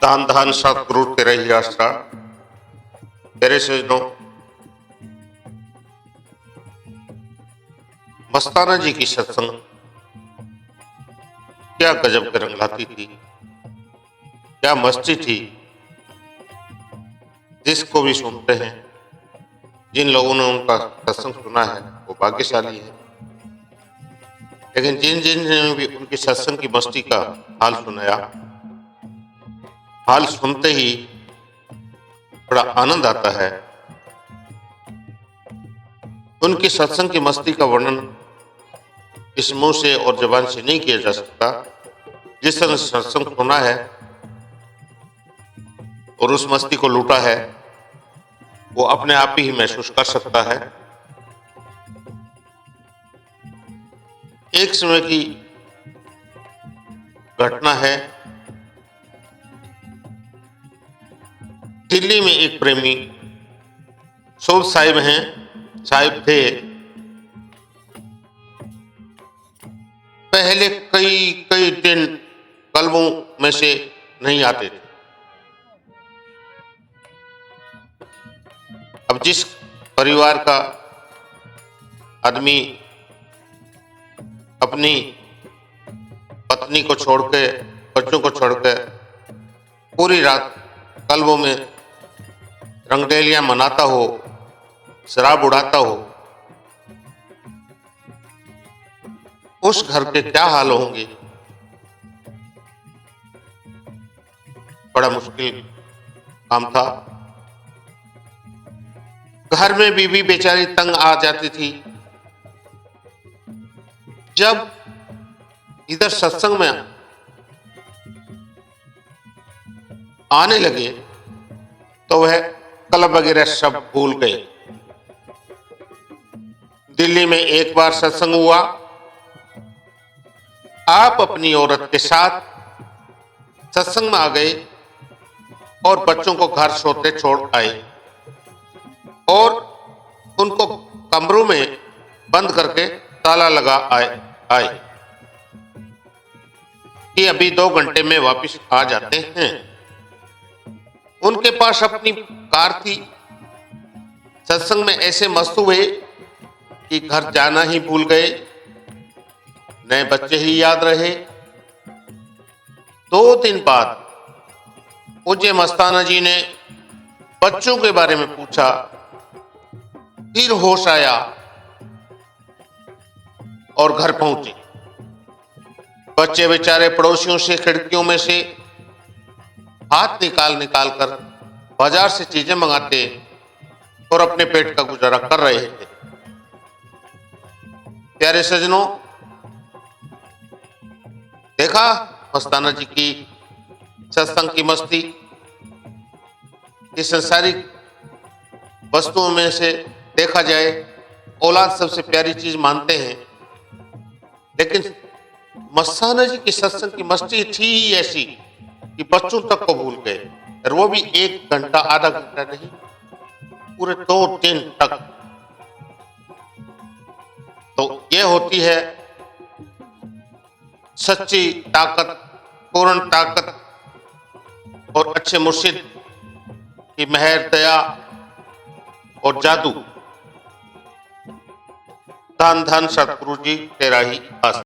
दान दान सतगुरु तेरा ही आसरा। तेरे सजनों, मस्ताना जी की सत्संग क्या गजब के रंग लाती थी, क्या मस्ती थी। जिसको भी सुनते हैं, जिन लोगों ने उनका सत्संग सुना है वो भाग्यशाली है, लेकिन जिन जिन ने भी उनकी सत्संग की मस्ती का हाल सुनाया, हाल सुनते ही बड़ा आनंद आता है। उनकी सत्संग की मस्ती का वर्णन इस मुंह से और जबान से नहीं किया जा सकता। जिस तरह सत्संग सुना है और उस मस्ती को लूटा है, वो अपने आप ही महसूस कर सकता है। एक समय की घटना है, दिल्ली में एक प्रेमी सऊद साहिब थे। पहले कई कई दिन कल्बों में से नहीं आते थे। अब जिस परिवार का आदमी अपनी पत्नी को छोड़ के, बच्चों को छोड़ के पूरी रात कल्बों में रंगडेलियां मनाता हो, शराब उड़ाता हो, उस घर के क्या हाल होंगे। बड़ा मुश्किल काम था। घर में बीवी बेचारी तंग आ जाती थी। जब इधर सत्संग में आने लगे तो वह क्लब वगैरह सब भूल गए। दिल्ली में एक बार सत्संग हुआ, आप अपनी औरत के साथ सत्संग में आ गए और बच्चों को घर सोते छोड़ आए और उनको कमरों में बंद करके ताला लगा आए कि अभी 2 घंटे में वापस आ जाते हैं। उनके पास अपनी कार थी। सत्संग में ऐसे मस्त हुए कि घर जाना ही भूल गए, नए बच्चे ही याद रहे। 2 दिन बाद पूज्य मस्ताना जी ने बच्चों के बारे में पूछा, फिर होश आया और घर पहुंचे। बच्चे बेचारे पड़ोसियों से खिड़कियों में से हाथ निकाल कर बाजार से चीजें मंगाते और अपने पेट का गुजारा कर रहे थे। प्यारे सजनों, देखा मस्ताना जी की सत्संग की मस्ती। इस संसारिक वस्तुओं में से देखा जाए, औलाद सबसे प्यारी चीज मानते हैं, लेकिन मस्ताना जी की सत्संग की मस्ती थी ही ऐसी कि बच्चों तक को भूल गए। और वो भी 1 घंटा, आधा घंटा नहीं, पूरे 2 दिन तक। तो ये होती है सच्ची ताकत, पूर्ण ताकत और अच्छे मुर्शिद की मेहर, दया और जादू। धन धन सतगुरु जी तेरा ही आसरा।